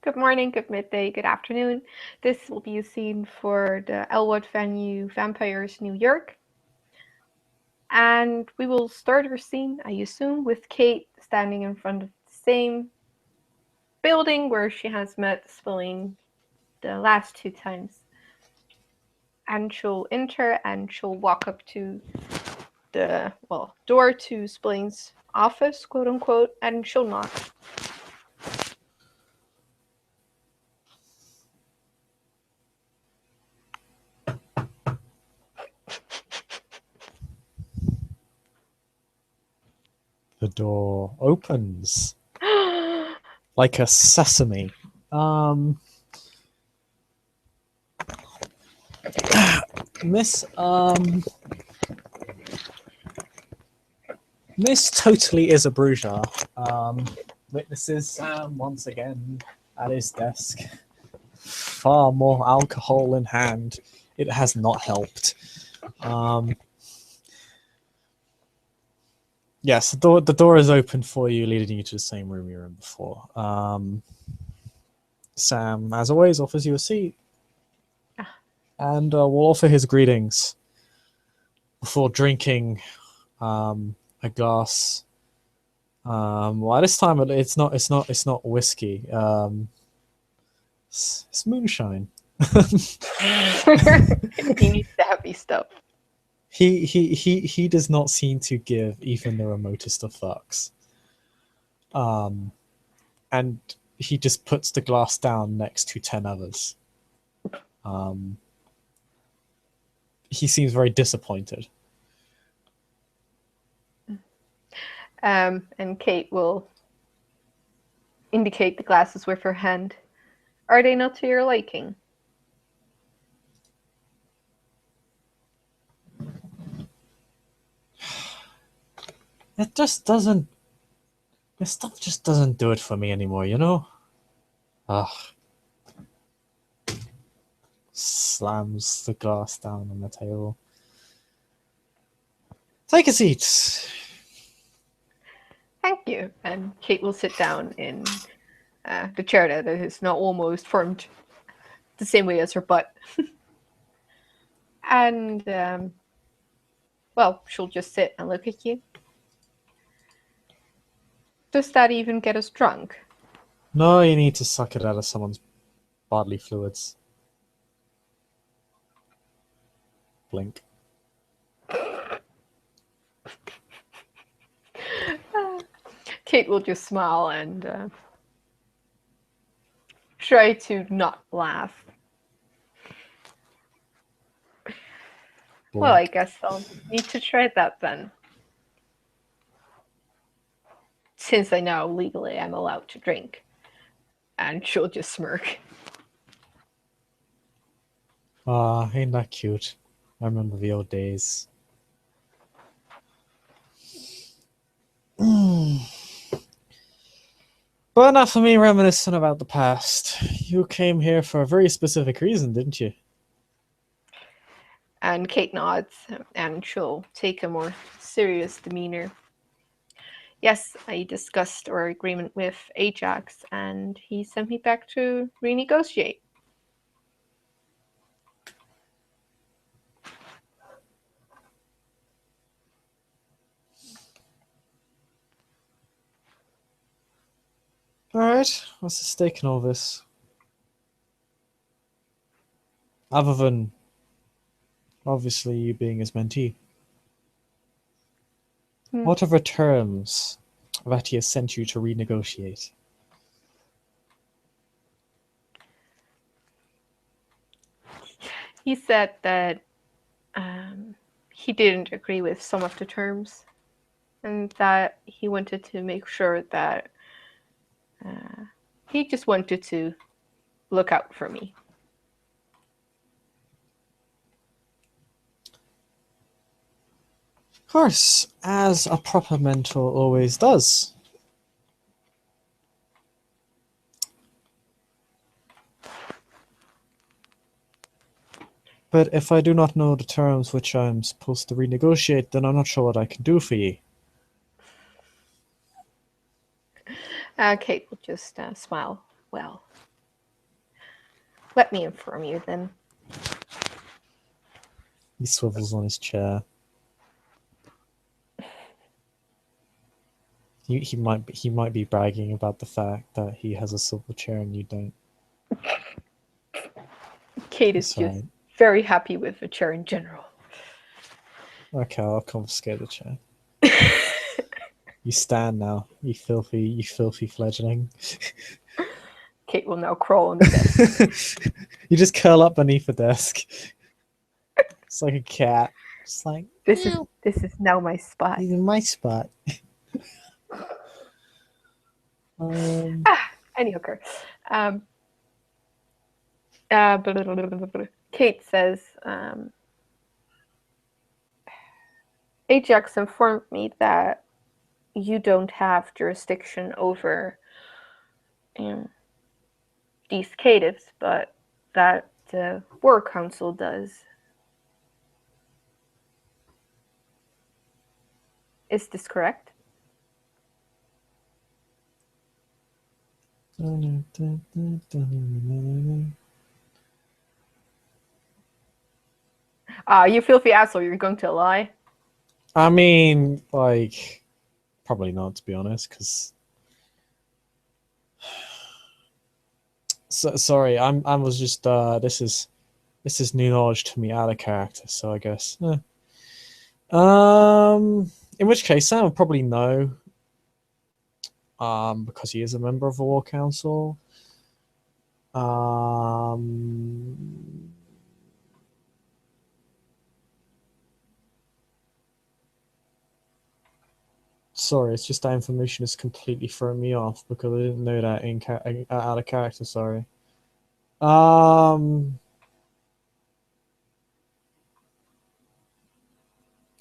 Good morning, good midday, good afternoon. This will be a scene for the Elwood venue Vampires New York. And we will start our scene, I assume, with Kate standing in front of the same building where she has met Spillane the last two times. And she'll enter and she'll walk up to the door to Spillane's office, quote unquote, and she'll knock. The door opens like a sesame. Miss Miss totally is a bruiser. Witnesses Sam once again at his desk. Far more alcohol in hand. It has not helped. Yes, the door is open for you, leading you to the same room you were in before. Sam, as always, offers you a seat and will offer his greetings before drinking a glass. Well, this time it's not whiskey. It's moonshine. He needs the heavy stuff. He does not seem to give even the remotest of fucks. And he just puts the glass down next to 10 others. He seems very disappointed. And Kate will indicate the glasses with her hand. Are they not to your liking? It just doesn't. This stuff just doesn't do it for me anymore, you know? Ugh. Slams the glass down on the table. Take a seat. Thank you. And Kate will sit down in the chair that is now almost formed the same way as her butt. And, she'll just sit and look at you. Does that even get us drunk? No, you need to suck it out of someone's bodily fluids. Blink. Kate will just smile and try to not laugh. Blink. Well, I guess I'll need to try that then. Since I know legally I'm allowed to drink. And she'll just smirk. Ah, ain't that cute? I remember the old days. But enough of me reminiscing about the past. You came here for a very specific reason, didn't you? And Kate nods, and she'll take a more serious demeanor. Yes, I discussed our agreement with Ajax, and he sent me back to renegotiate. Alright, what's the stake in all this? Other than, obviously, you being his mentee. What are the terms that he has sent you to renegotiate? He said that he didn't agree with some of the terms, and that he wanted to make sure that he just wanted to look out for me. Of course, as a proper mentor always does. But if I do not know the terms which I'm supposed to renegotiate, then I'm not sure what I can do for ye. Kate will just smile. Well, Let me inform you then. He swivels on his chair. He might be bragging about the fact that he has a silver chair and you don't. Kate is That's just right. very happy with the chair in general. Okay, I'll confiscate the chair. You stand now, you filthy fledgling. Kate will now crawl on the desk. You just curl up beneath the desk. It's like a cat. Just like This is now my spot. he's in my spot. Any hooker. Kate says, Ajax informed me that you don't have jurisdiction over these caitiffs, but that the War Council does. Is this correct? You filthy asshole, you're going to lie? I mean, like, probably not, to be honest, because... sorry, I was just, this is new knowledge to me out of character, so I guess. In which case, Sam would probably know, because he is a member of the War Council. Sorry, it's just that information is completely throwing me off because I didn't know that out of character. Sorry.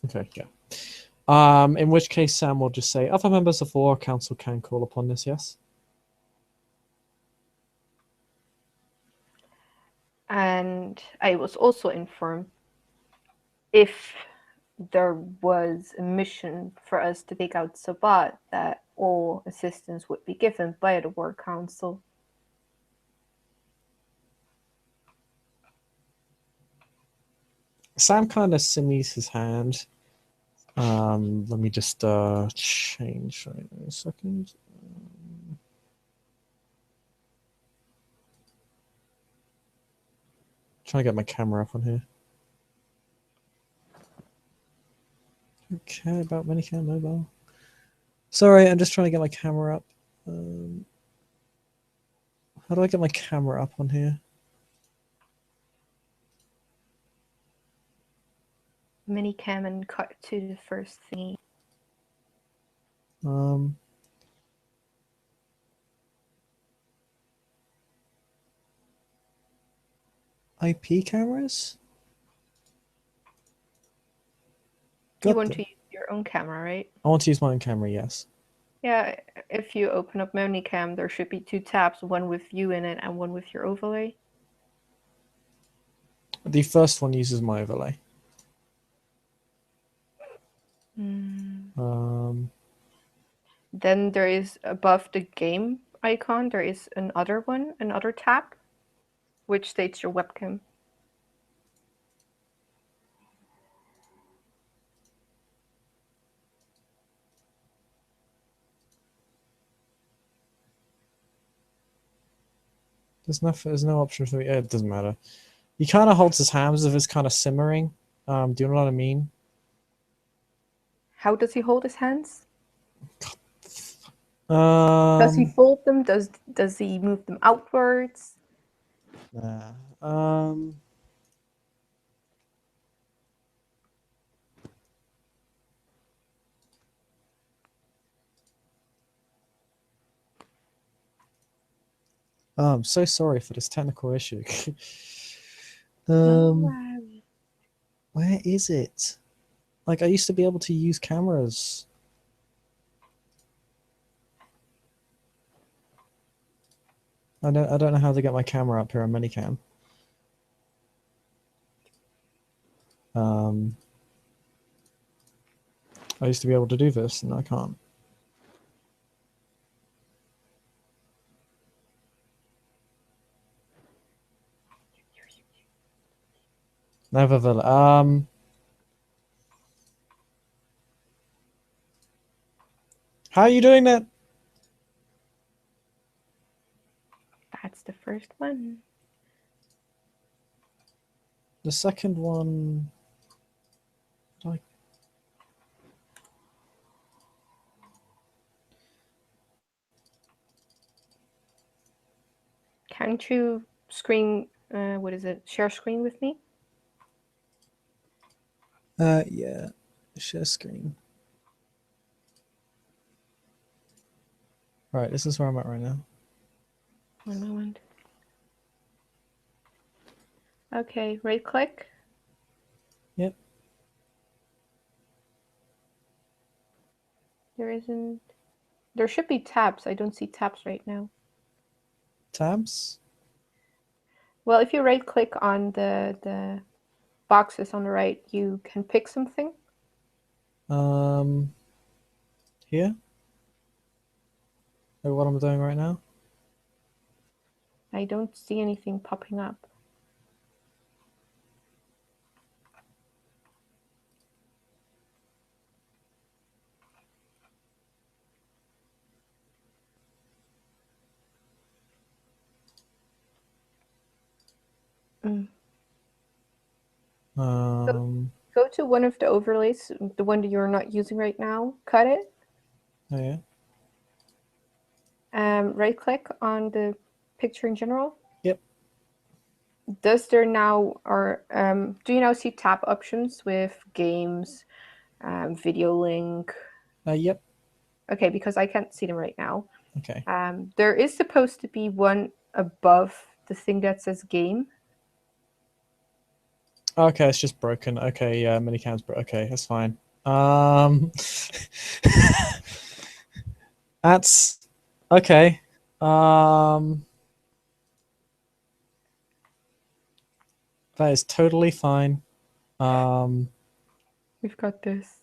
Okay, yeah. In which case, Sam will just say, other members of the War Council can call upon this, yes? And I was also informed if there was a mission for us to take out Sabat, that all assistance would be given by the War Council. Sam kind of simmies his hand. Let me just change right in a second. Trying to get my camera up on here. Okay, about Minicam Mobile. Sorry, I'm just trying to get my camera up. How do I get my camera up on here? Minicam and cut to the first thingy. IP cameras? You want to use your own camera, right? I want to use my own camera, yes. Yeah, if you open up Minicam, there should be 2 tabs, one with you in it and one with your overlay. The first one uses my overlay. Then there is above the game icon, there is another one, another tab, which states your webcam. There's no option for me. It doesn't matter. He kind of holds his hands as if it's kind of simmering. Do you know what I mean? How does he hold his hands? Does he fold them? Does he move them outwards? Oh, I'm so sorry for this technical issue. No. Where is it? Like, I used to be able to use cameras. I don't know how to get my camera up here on Minicam. I used to be able to do this, and I can't. Never will. How are you doing that? That's the first one. The second one. Can't you screen? What is it? Share screen with me? Yeah. Share screen. Right, this is where I'm at right now. 1 moment. Okay, right click. Yep. There should be tabs. I don't see tabs right now. Tabs? Well, if you right click on the boxes on the right, you can pick something. Here? Like what I'm doing right now? I don't see anything popping up. Mm. Go to one of the overlays, the one that you're not using right now, cut it. Oh yeah. Right click on the picture in general. Yep. Does there now, or do you now see tab options with games, video link? Yep. Okay, because I can't see them right now. Okay. There is supposed to be one above the thing that says game. Okay, it's just broken. Okay, yeah, minicam's okay, that's fine. That's okay. That is totally fine. We've got this.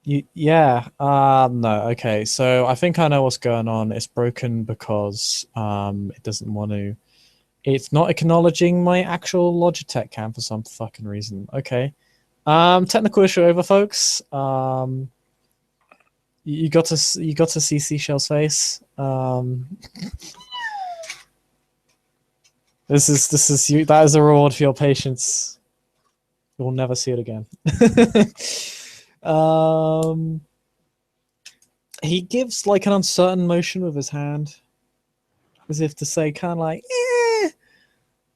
Yeah. No. Okay. So I think I know what's going on. It's broken because it doesn't want to. It's not acknowledging my actual Logitech cam for some fucking reason. Okay. Technical issue over, folks. You got to see Seashell's face. This is you. That is a reward for your patience. You will never see it again. He gives like an uncertain motion with his hand, as if to say, kind of like,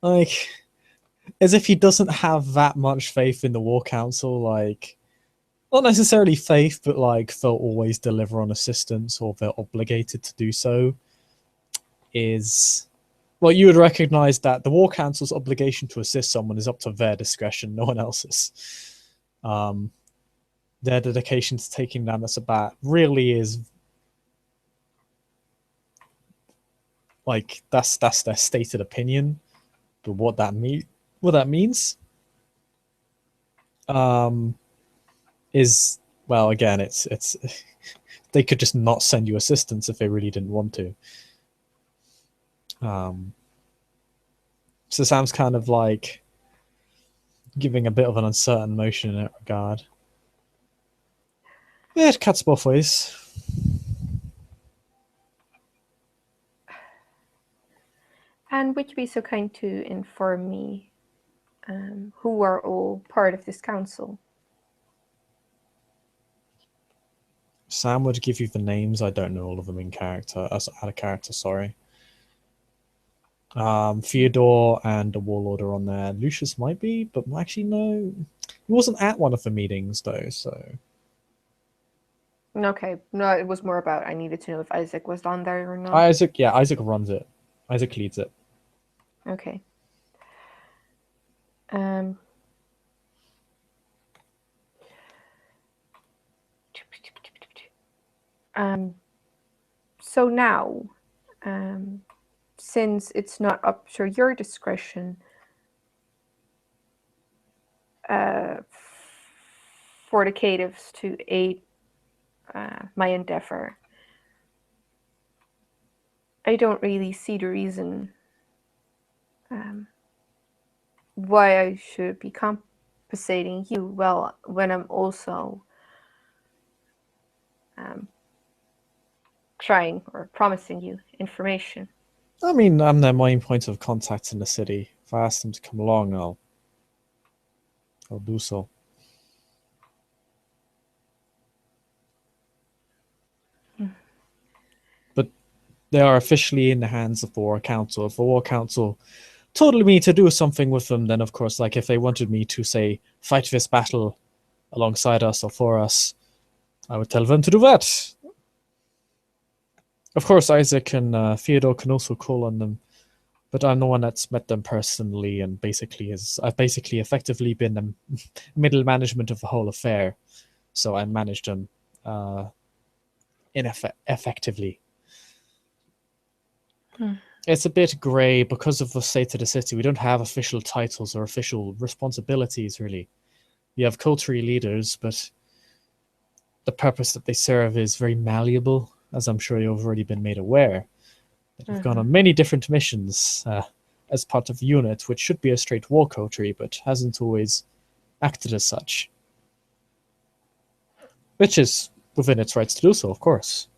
like as if he doesn't have that much faith in the War Council. Like, not necessarily faith, but like they'll always deliver on assistance or they're obligated to do so. Is well, you would recognize that the War Council's obligation to assist someone is up to their discretion, no one else's. Their dedication to taking down the Sabbat really is like that's their stated opinion, but what that means is, well, again, it's they could just not send you assistance if they really didn't want to. So Sam's kind of like giving a bit of an uncertain motion in that regard. Yeah, it cuts both ways. And would you be so kind to inform me who are all part of this council? Sam would give you the names. I don't know all of them in character. Out of character, sorry. Theodore and the Warlord are on there. Lucius might be, but actually no. He wasn't at one of the meetings though, so. Okay, no, it was more about I needed to know if Isaac was on there or not. Isaac runs it. Isaac leads it. Okay. So now, since it's not up to your discretion for the caitiffs to aid my endeavor, I don't really see the reason why I should be compensating you well when I'm also trying or promising you information? I mean, I'm their main point of contact in the city. If I ask them to come along, I'll do so. But they are officially in the hands of the War Council. If the War Council told me to do something with them, then of course, like if they wanted me to, say, fight this battle alongside us or for us, I would tell them to do that. Of course, Isaac and Theodore can also call on them, but I'm the one that's met them personally, and I've basically effectively been the middle management of the whole affair, so I managed them effectively. It's a bit grey because of the state of the city. We don't have official titles or official responsibilities, really. We have coterie leaders, but the purpose that they serve is very malleable, as I'm sure you've already been made aware. We've gone on many different missions as part of the unit, which should be a straight war coterie, but hasn't always acted as such. Which is within its rights to do so, of course.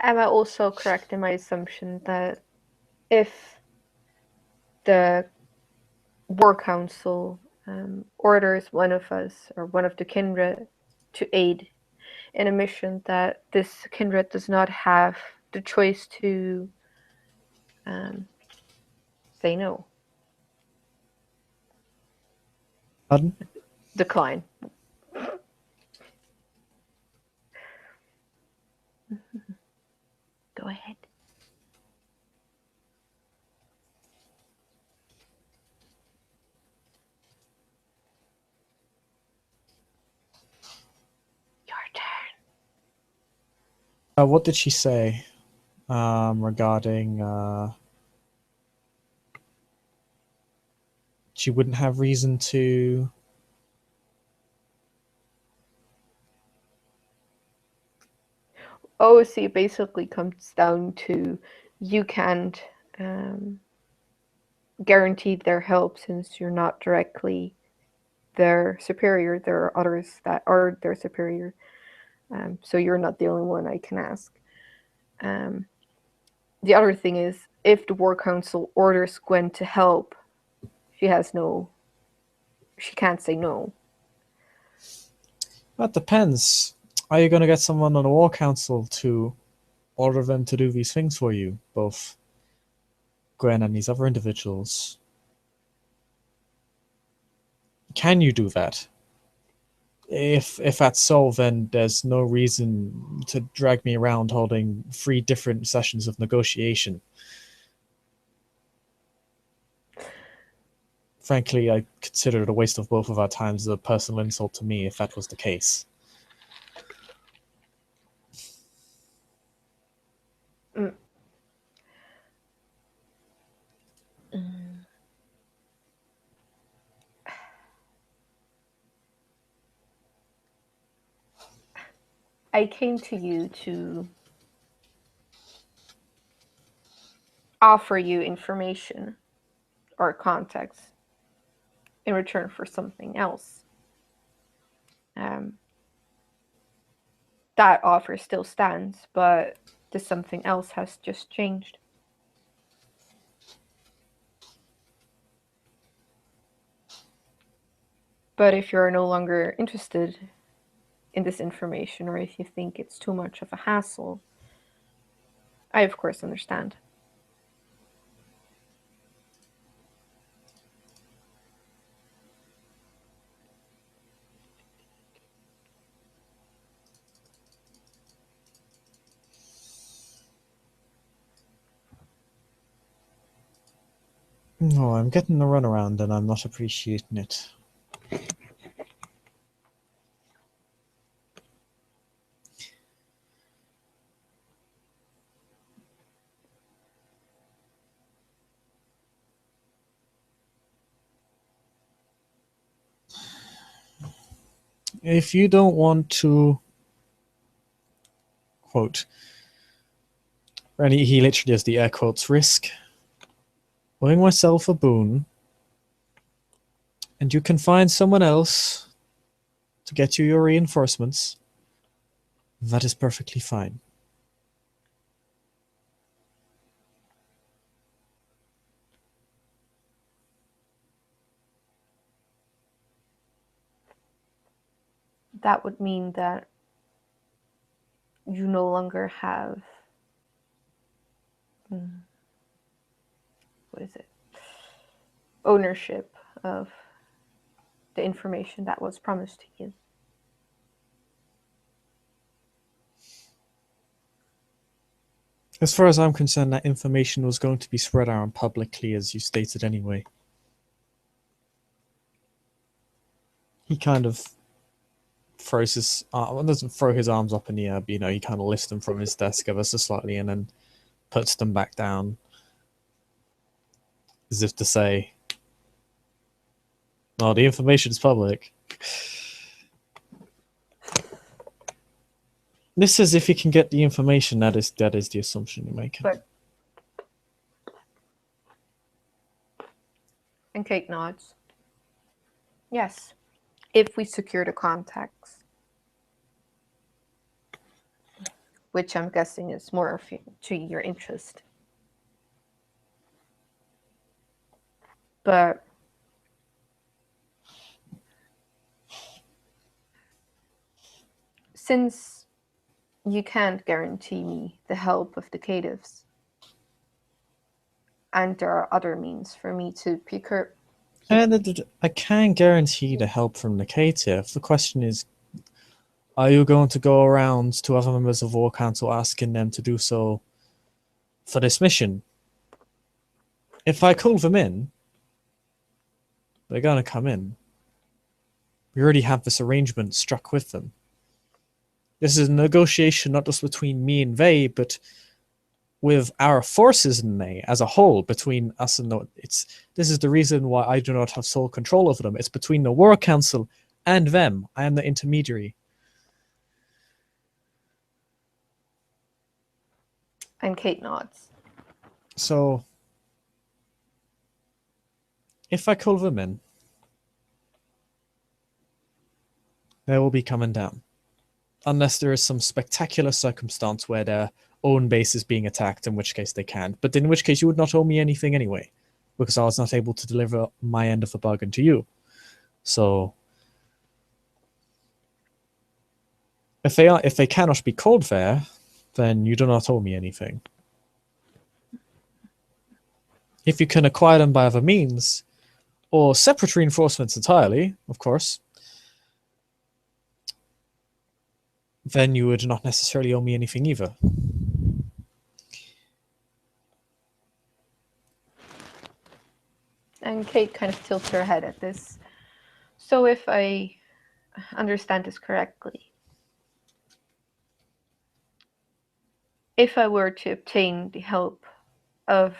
Am I also correct in my assumption that if the War Council orders one of us or one of the kindred to aid in a mission, that this kindred does not have the choice to say no? Pardon? Decline. Go ahead. Your turn. What did she say regarding she wouldn't have reason to? OOC basically comes down to you can't guarantee their help since you're not directly their superior. There are others that are their superior. So you're not the only one I can ask. The other thing is, if the War Council orders Gwen to help, she can't say no. That depends. Are you going to get someone on the War Council to order them to do these things for you, both Gwen and these other individuals? Can you do that? If that's so, then there's no reason to drag me around holding 3 different sessions of negotiation. Frankly, I consider it a waste of both of our times, a personal insult to me if that was the case. I came to you to offer you information or context in return for something else. That offer still stands, but the something else has just changed. But if you're no longer interested in this information, or if you think it's too much of a hassle, I of course understand. No, I'm getting the runaround and I'm not appreciating it. If you don't want to, quote, and he literally has the air quotes, risk owing myself a boon and you can find someone else to get you your reinforcements, that is perfectly fine. That would mean that you no longer have what is it? Ownership of the information that was promised to you. As far as I'm concerned, that information was going to be spread around publicly, as you stated anyway. He kind of throws his doesn't throw his arms up in the air, but he kind of lifts them from his desk ever so slightly and then puts them back down, as if to say, "No, the information is public." This is if you can get the information. That is the assumption you're making. And Kate nods. Yes, if we secure the contacts, which I'm guessing is more to your interest. But since you can't guarantee me the help of the caitives, and there are other means for me to procure. And I can guarantee the help from the caitiff. The question is, are you going to go around to other members of War Council asking them to do so for this mission? If I call them in, they're going to come in. We already have this arrangement struck with them. This is a negotiation not just between me and they, but with our forces and they as a whole, between us and this is the reason why I do not have sole control over them. It's between the War Council and them. I am the intermediary. And Kate nods. So, if I call them in, they will be coming down. Unless there is some spectacular circumstance where their own base is being attacked, in which case they can't. But in which case you would not owe me anything anyway, because I was not able to deliver my end of the bargain to you. So, if they cannot be called there, then you do not owe me anything. If you can acquire them by other means, or separate reinforcements entirely, of course, then you would not necessarily owe me anything either. And Kate kind of tilts her head at this. So if I understand this correctly, if I were to obtain the help of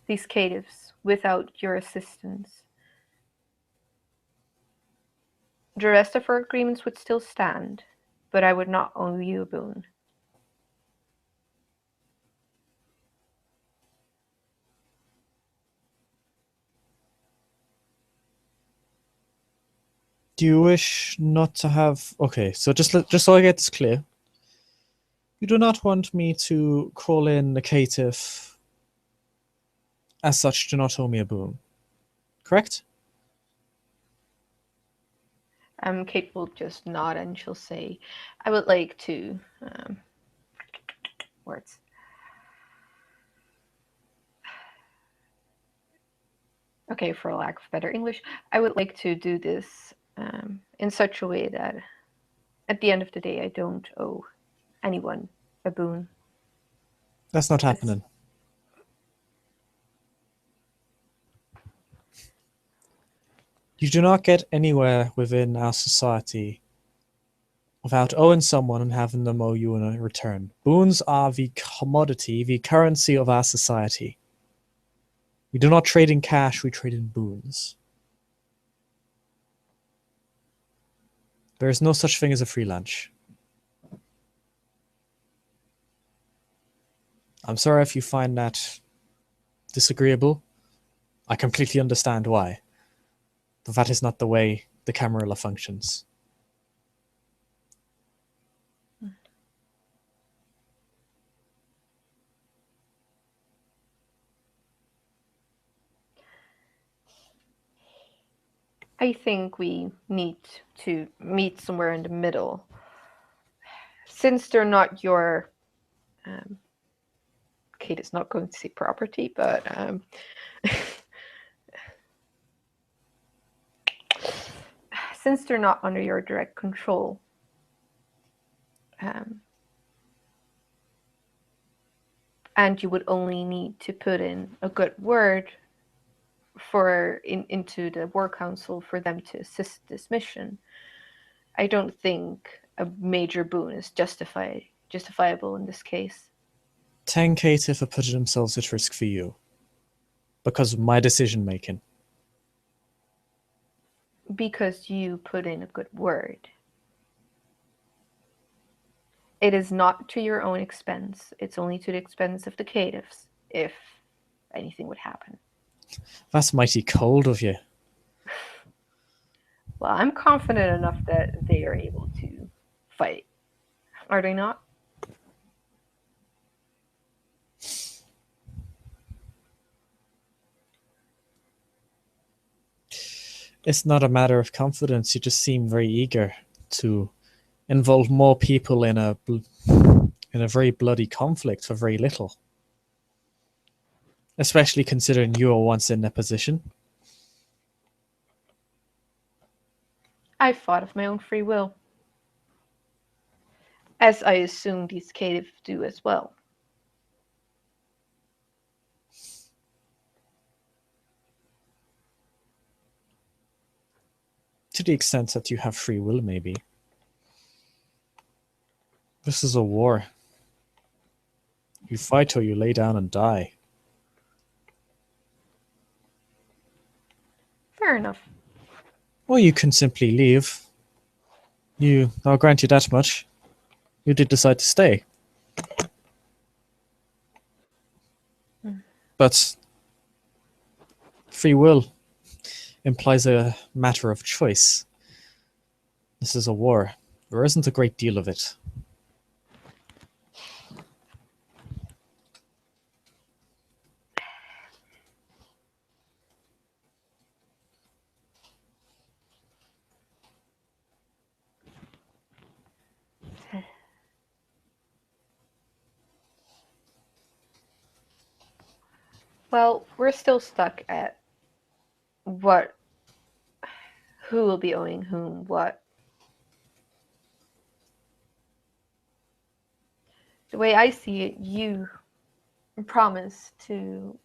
these caitiffs without your assistance, the rest of our agreements would still stand, but I would not owe you a boon. Do you wish not to have... Okay, so just so I get this clear, you do not want me to call in the caitiff, as such do not owe me a boon, correct? Kate will just nod and she'll say, I would like to... words. Okay, for lack of better English, I would like to do this in such a way that at the end of the day, I don't owe anyone a boon. That's not happening. You do not get anywhere within our society without owing someone and having them owe you in return. Boons are the commodity, the currency of our society. We do not trade in cash, we trade in boons. There is no such thing as a free lunch. I'm sorry if you find that disagreeable. I completely understand why. But that is not the way the Camarilla functions. I think we need to meet somewhere in the middle. Since they're not your, Kate is not going to say property, but since they're not under your direct control, and you would only need to put in a good word into the War Council for them to assist this mission, I don't think a major boon is justifiable in this case. 10 Caitiff are putting themselves at risk for you because of my decision making. Because you put in a good word. It is not to your own expense. It's only to the expense of the caitiffs, if anything would happen. That's mighty cold of you. Well, I'm confident enough that they are able to fight. Are they not? It's not a matter of confidence. You just seem very eager to involve more people in a very bloody conflict for very little. Especially considering you were once in their position. I fought of my own free will. As I assume these caitiffs do as well. To the extent that you have free will, maybe. This is a war. You fight or you lay down and die. Fair enough. Or you can simply leave. I'll grant you that much. You did decide to stay. But free will implies a matter of choice. This is a war. There isn't a great deal of it. Well, we're still stuck at who will be owing whom what. The way I see it, you promise to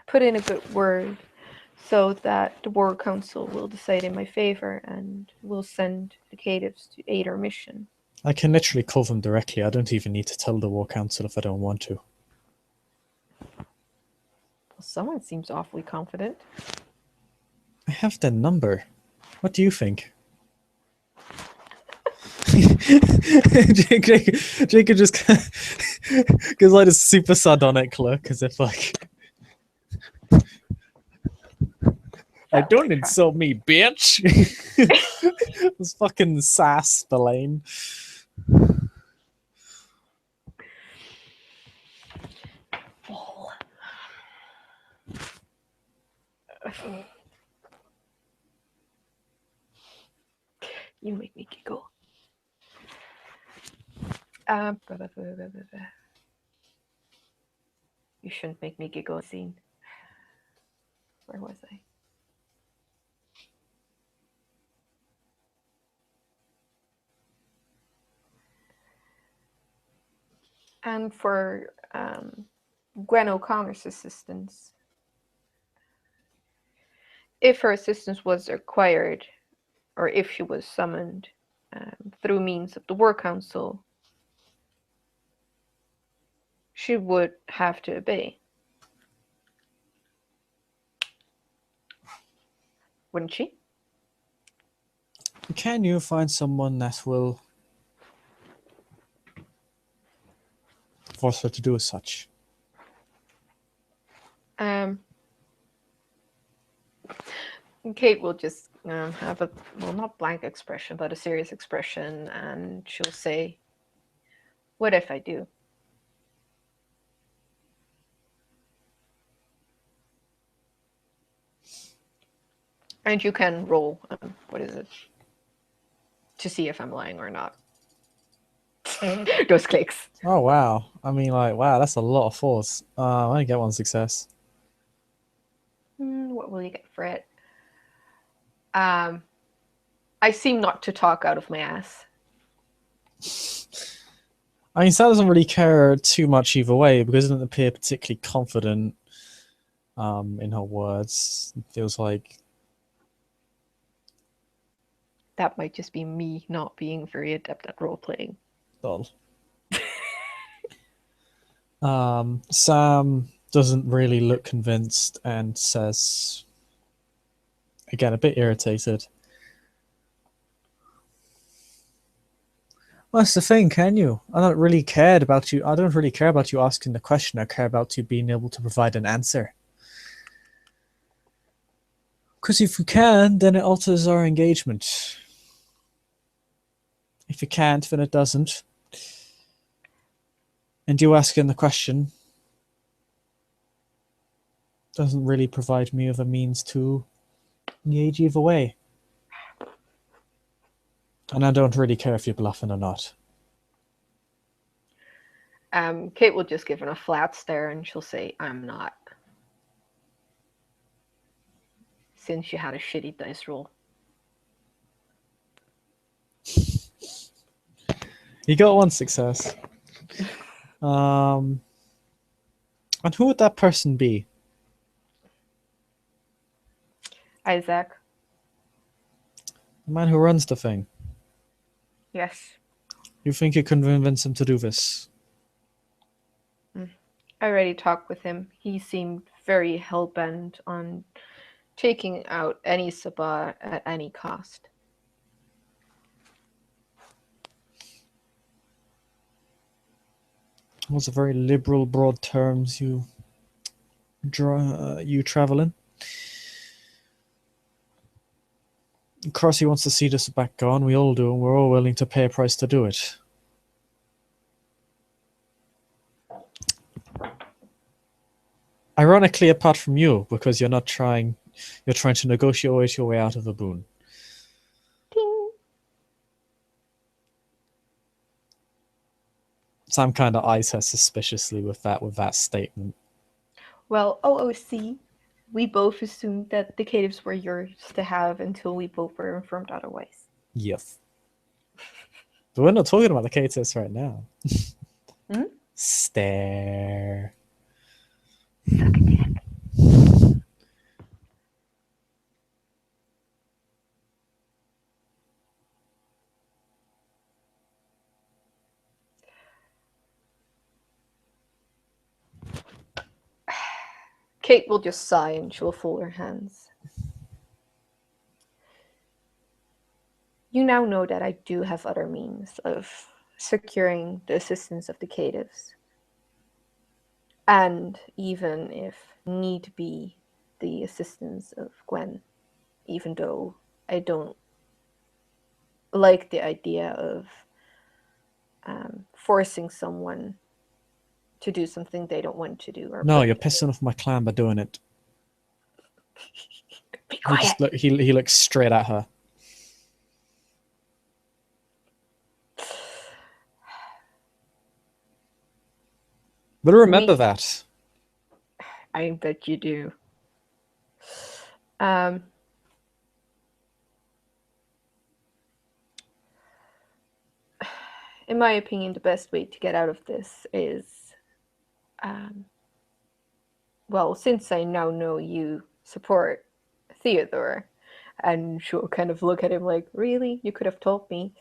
put in a good word so that the War Council will decide in my favor and will send the caitiffs to aid our mission. I can literally call them directly. I don't even need to tell the War Council if I don't want to. Well, someone seems awfully confident. I have their number. What do you think? Jacob just gives like a super sardonic look as if like, I don't insult me, bitch. This fucking sass, Spillane. You make me giggle. You shouldn't make me giggle, scene. Where was I? And for Gwen O'Connor's assistance, if her assistance was required, or if she was summoned through means of the War Council, she would have to obey. Wouldn't she? Can you find someone that will force her to do as such? And Kate will just have a, well, not blank expression, but a serious expression, and she'll say, "What if I do?" And you can roll, what is it, to see if I'm lying or not. Those clicks. Oh wow! I mean, like, wow, that's a lot of force. I only get one success. What will you get for it? I seem not to talk out of my ass. I mean, Sam doesn't really care too much either way because it doesn't appear particularly confident in her words. It feels like That might just be me not being very adept at role playing. dull. Sam doesn't really look convinced and says, again, a bit irritated, "Well, that's the thing, can you? I don't really care about you. I don't really care about you asking the question. I care about you being able to provide an answer. Because if you can, then it alters our engagement. If you can't, then it doesn't. And you asking the question doesn't really provide me with a means to engage either way. And I don't really care if you're bluffing or not." Kate will just give him a flat stare and she'll say, "I'm not." Since you had a shitty dice roll. You got one success. And who would that person be? Isaac. The man who runs the thing. Yes. You think you can convince him to do this? I already talked with him. He seemed very hell-bent on taking out any Sabah at any cost. Those are very liberal, broad terms you travel in. Of course, he wants to see this back gone. We all do, and we're all willing to pay a price to do it. Ironically, apart from you, because you're trying to negotiate your way out of the boon. Ding. Sam kind of eyes her suspiciously with that statement. Well, OOC, we both assumed that the catives were yours to have until we both were informed otherwise. Yes. But we're not talking about the caterers right now. Stare. Suck a dick. Kate will just sigh and she will fold her hands. You now know that I do have other means of securing the assistance of the catives. And even if need be, the assistance of Gwen, even though I don't like the idea of forcing someone to do something they don't want to do. Or No, you're pissing off my clan by doing it. Be quiet. He looks straight at her. But remember that. I bet you do. In my opinion, the best way to get out of this is, well, since I now know you support Theodore, and she'll kind of look at him like, really? You could have told me.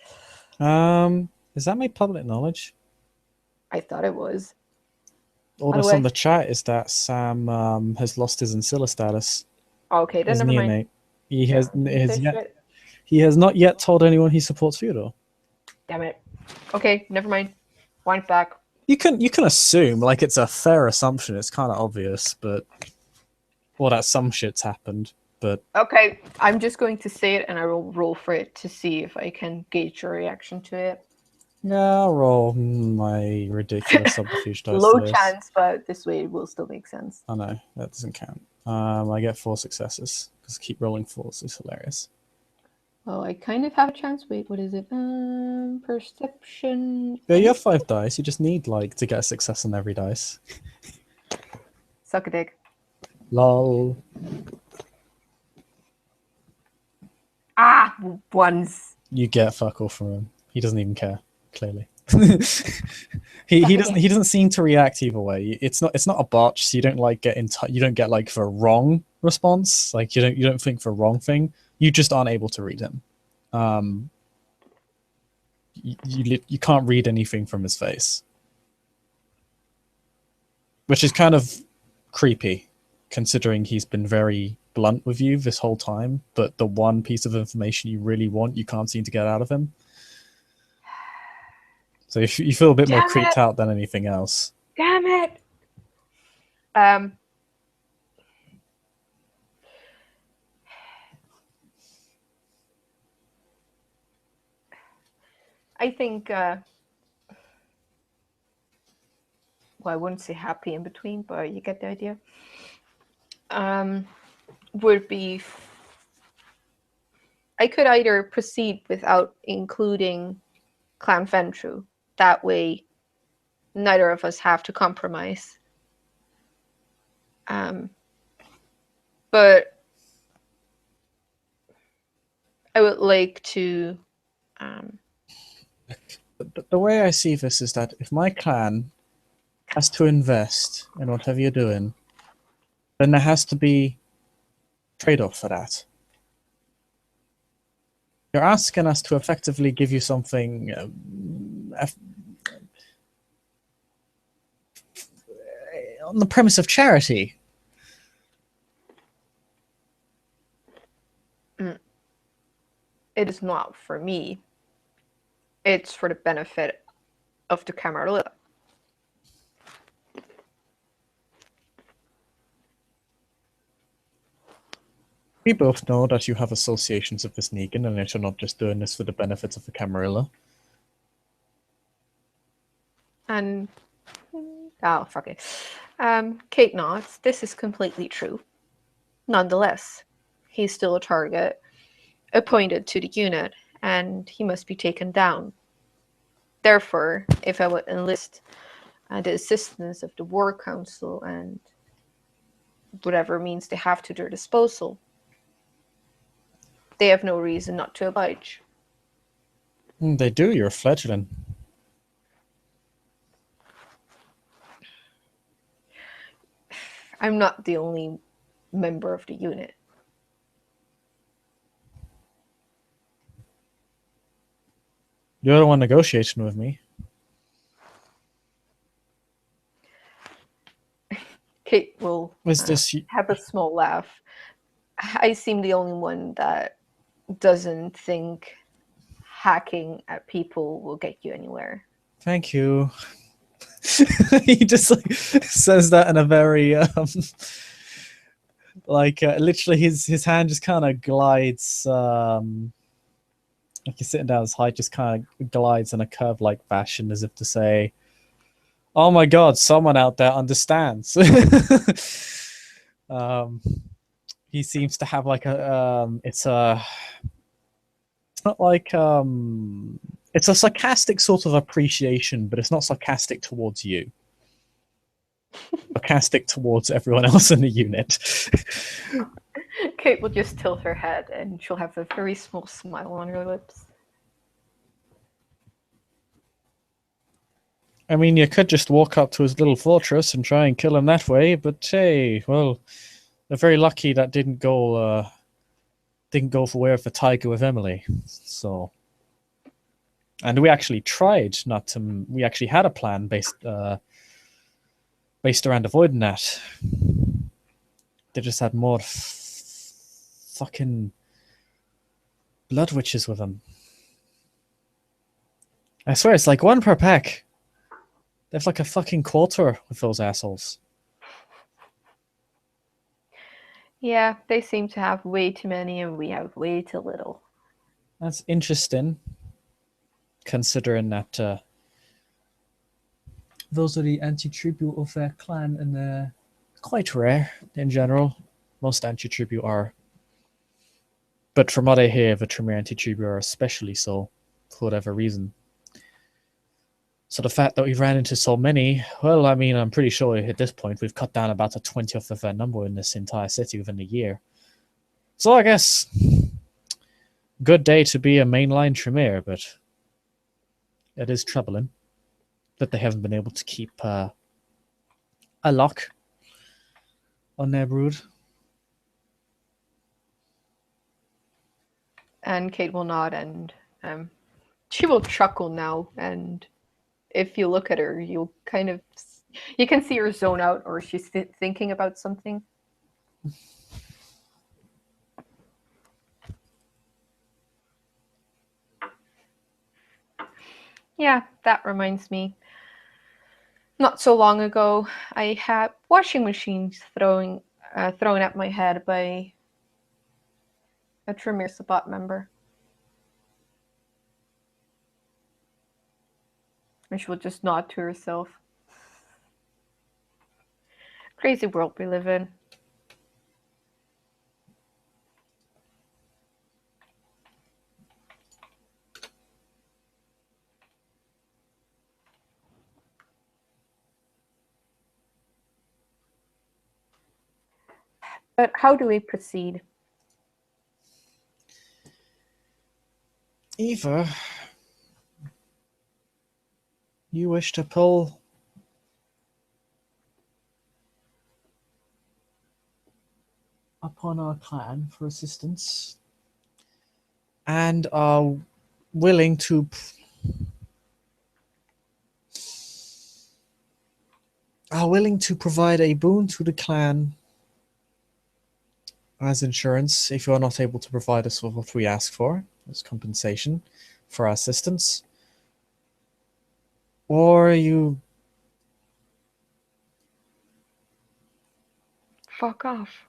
Is that made public knowledge? I thought it was. All that's on the chat is that Sam has lost his Ancilla status. Okay, then never mind. He has not yet told anyone he supports Theodore. Damn it. Okay, never mind. Wind back. You can assume, like, it's a fair assumption. It's kind of obvious, but that some shit's happened. but Okay, I'm just going to say it and I will roll for it to see if I can gauge your reaction to it. yeah, I'll roll my ridiculous subterfuge dice Low to this. chance, but this way it will still make sense. Oh no, that doesn't count. I get 4 successes because keep rolling 4s is hilarious. Oh, I kind of have a chance. Wait, what is it? Perception. Yeah, you have 5 dice. You just need like to get a success on every dice. Suck a dick. Lol. Ah, ones. You get fuck all from him. He doesn't even care. Clearly, he doesn't seem to react either way. It's not a botch. So you don't like get you don't get like the wrong response. Like you don't think the wrong thing. You just aren't able to read him. You can't read anything from his face, which is kind of creepy, considering he's been very blunt with you this whole time. But the one piece of information you really want, you can't seem to get out of him. So you feel a bit more creeped out than anything else. Damn it! I think, well, I wouldn't say happy in between, but you get the idea. Would be, I could either proceed without including Clan Fentru. That way, neither of us have to compromise. But I would like to. The way I see this is that if my clan has to invest in whatever you're doing, then there has to be trade-off for that. You're asking us to effectively give you something on the premise of charity. It is not for me. It's for the benefit of the Camarilla. We both know that you have associations of this Negan and that you're not just doing this for the benefits of the Camarilla. And oh, fuck it. Kate nods. This is completely true. Nonetheless, he's still a target appointed to the unit, and he must be taken down. Therefore, if I would enlist the assistance of the War Council and whatever means they have to their disposal, they have no reason not to oblige. They do, you're a fledgling. I'm not the only member of the unit. You're the one negotiating with me. Kate will have a small laugh. I seem the only one that doesn't think hacking at people will get you anywhere. Thank you. He just like says that in a very literally his hand just kind of glides like he's sitting down, his height just kind of glides in a curve-like fashion as if to say, oh my god, someone out there understands. He seems to have like it's a sarcastic sort of appreciation, but it's not sarcastic towards you. Sarcastic towards everyone else in the unit. Kate will just tilt her head and she'll have a very small smile on her lips. I mean, you could just walk up to his little fortress and try and kill him that way, but hey, well, they're very lucky that didn't go for Where of the Tiger with Emily. So, and we actually tried not to. We actually had a plan based around avoiding that. They just had more fucking blood witches with them. I swear, it's like 1 per pack. They have like a fucking quarter with those assholes. Yeah, they seem to have way too many and we have way too little. That's interesting, considering that those are the anti-tribute of their clan, and they're quite rare in general. Most anti-tribute are. But from what I hear, the Tremere anti-tribute are especially so, for whatever reason. So the fact that we ran into so many, well, I mean, I'm pretty sure at this point we've cut down about a 20th of their number in this entire city within a year. So I guess, good day to be a mainline Tremere, but it is troubling that they haven't been able to keep a lock on their brood. And Kate will nod and she will chuckle now. And if you look at her, you can see her zone out or she's thinking about something. Yeah, that reminds me. Not so long ago, I had washing machines thrown at my head by a Tremere Sabbat member. And she will just nod to herself. Crazy world we live in. But how do we proceed? Eva, you wish to pull upon our clan for assistance and are willing to provide a boon to the clan as insurance if you are not able to provide us with what we ask for as compensation for our assistance. Or you... Fuck off.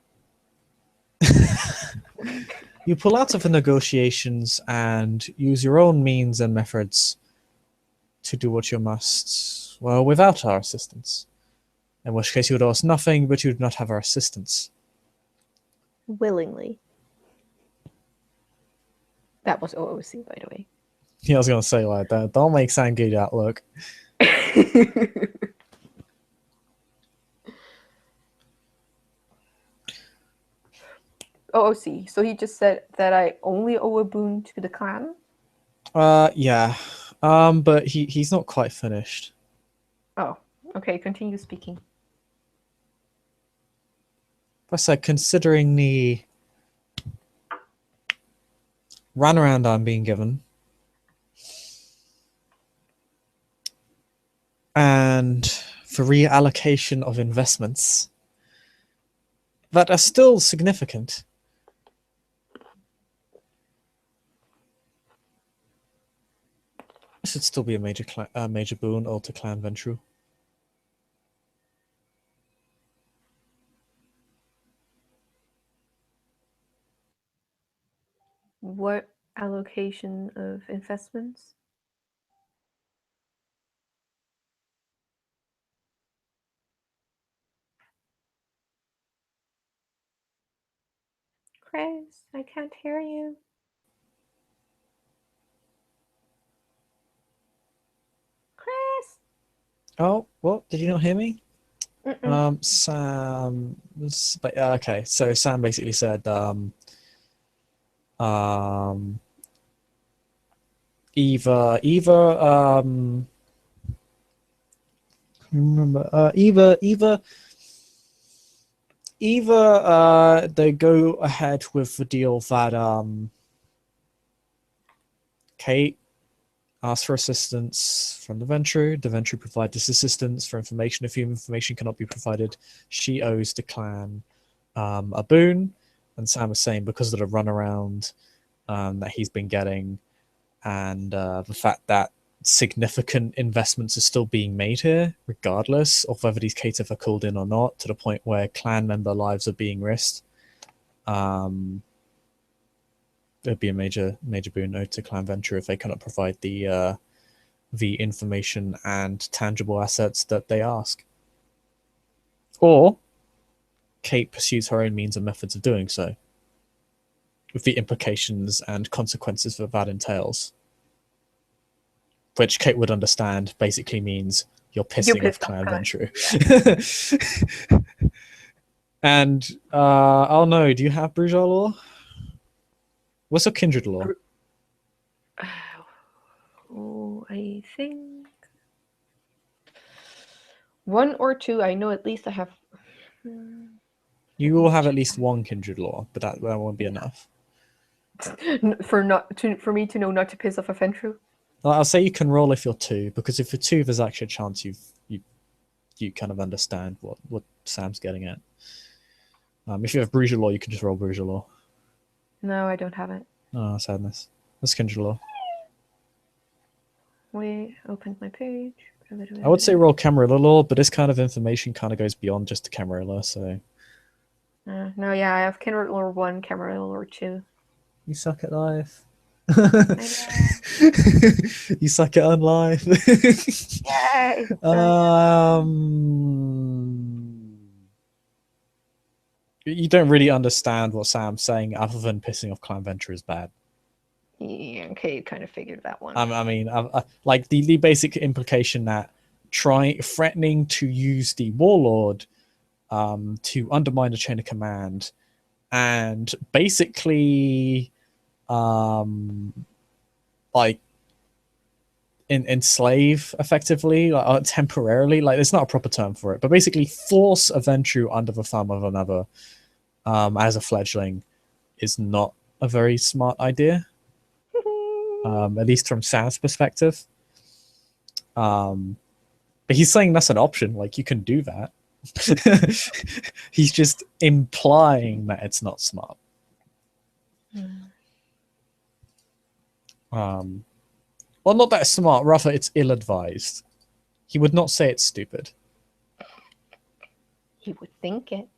You pull out of the negotiations and use your own means and methods to do what you must, well, without our assistance. In which case you would owe us nothing, but you would not have our assistance. Willingly. That was OOC, by the way. Yeah, I was going to say like that. Don't make Sangate out look. OOC. So he just said that I only owe a boon to the clan? Yeah. But he's not quite finished. Oh, okay. Continue speaking. I said, considering the runaround I'm being given, and the reallocation of investments that are still significant, this should still be a major boon to Clan Ventrue. What allocation of investments? Chris, I can't hear you. Chris! Oh, what? Did you not hear me? Mm-mm. Sam... Okay, so Sam basically said, Eva, remember, Eva, they go ahead with the deal that Kate asked for assistance from the Ventrue provide this assistance for information. If information cannot be provided, she owes the clan a boon. And Sam was saying because of the runaround that he's been getting, and the fact that significant investments are still being made here, regardless of whether these caitiff are called in or not, to the point where clan member lives are being risked. it'd be a major boon to Clan Venture if they cannot provide the information and tangible assets that they ask. Or Kate pursues her own means and methods of doing so, with the implications and consequences that entails. Which Kate would understand basically means you're pissing off Clan Venture. Yeah. And, oh no, do you have Bruja Law? What's your Kindred Law? Oh, I think 1 or 2. I know at least I have. You will have at least 1 Kindred Law, but that won't be enough. For me to know not to piss off a Ventrue. Well, I'll say you can roll if you're 2, because if you're 2, there's actually a chance you kind of understand what Sam's getting at. If you have Bruja Law, you can just roll Bruja Law. No, I don't have it. Oh, sadness. That's Kindred Law. We opened my page. I would say roll Camarilla Law, but this kind of information kind of goes beyond just the Camarilla, so... no, yeah, I have Kindred Law 1, Camarilla Law 2. You suck at life. You suck at unlife. Yay! You don't really understand what Sam's saying, other than pissing off Clan Venture is bad. Yeah, okay, kind of figured that one. I mean, like the basic implication that threatening to use the Warlord to undermine the chain of command and basically like enslave effectively, like, temporarily, like there's not a proper term for it, but basically force a Ventrue under the thumb of another as a fledgling is not a very smart idea. At least from Sam's perspective. But he's saying that's an option, like you can do that. He's just implying that it's not smart. Well, not that it's smart, rather it's ill-advised. He would not say it's stupid. He would think it.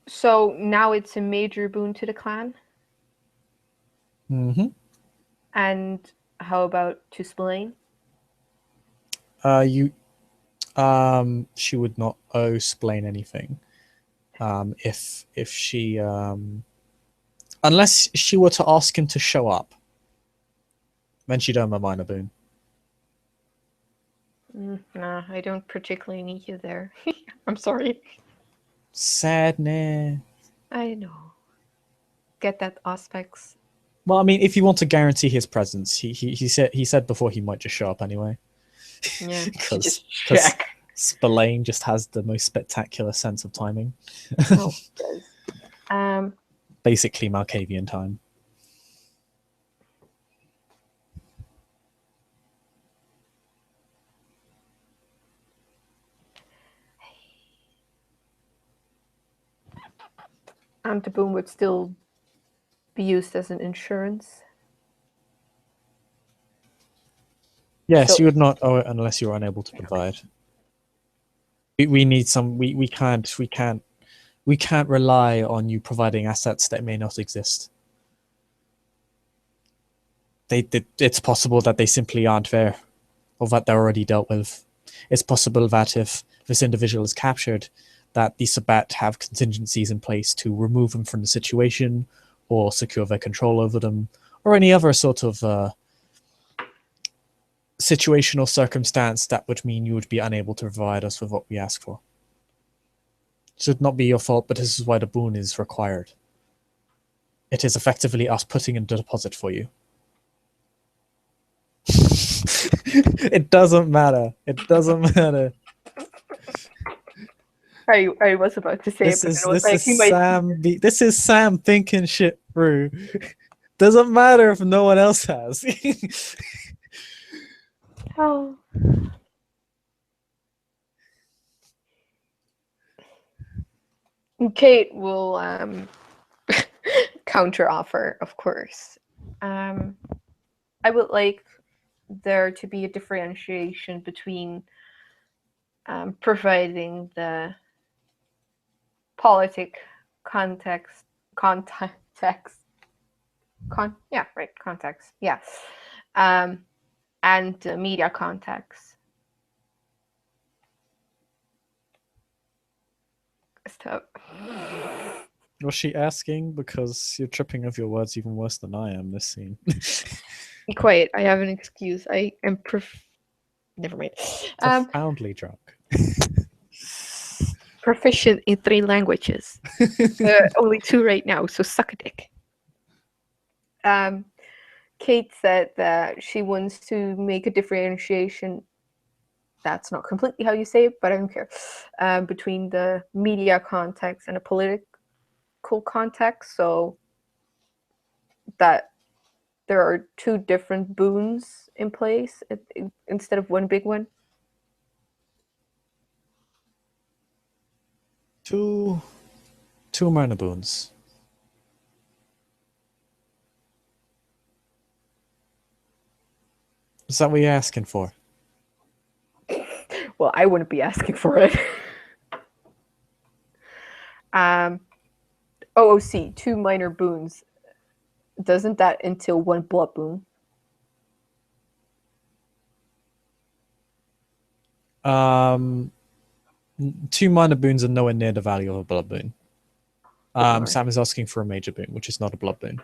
So now it's a major boon to the clan? Mm-hmm. And how about to Spillane? She would not owe Spillane anything. If she unless she were to ask him to show up, then she'd owe him a minor boon. Nah, I don't particularly need you there. I'm sorry. Sadness. I know. Get that aspects. Well, I mean, if you want to guarantee his presence, he said before he might just show up anyway. Yeah, because Spillane just has the most spectacular sense of timing. Oh, it does. Basically Malkavian time. And the boon would still be used as an insurance. Yes, you would not owe it unless you're unable to provide. We need some. We can't rely on you providing assets that may not exist. It's possible that they simply aren't there, or that they're already dealt with. It's possible that if this individual is captured, that the Sabbat have contingencies in place to remove them from the situation, or secure their control over them, or any other sort of situation or circumstance that would mean you would be unable to provide us with what we ask for. It should not be your fault, but this is why the boon is required. It is effectively us putting in the deposit for you. It doesn't matter. It doesn't matter. I was about to say this is Sam thinking shit through. Doesn't matter if no one else has. Oh. Kate will counter offer, of course. I would like there to be a differentiation between providing the politic context, context, yeah, right, context, yeah, and media context. Stop. Was she asking? Because you're tripping over your words even worse than I am this scene. Be quiet. I have an excuse. I am never mind. Profoundly drunk. Proficient in 3 languages. Only 2 right now, so suck a dick. Kate said that she wants to make a differentiation. That's not completely how you say it, but I don't care. Between the media context and a political context, so that there are 2 different boons in place instead of one big one. Two minor boons. Is that what you're asking for? Well, I wouldn't be asking for it. OOC, 2 minor boons. Doesn't that entail 1 blood boon? Two minor boons are nowhere near the value of a blood boon. Right. Sam is asking for a major boon, which is not a blood boon.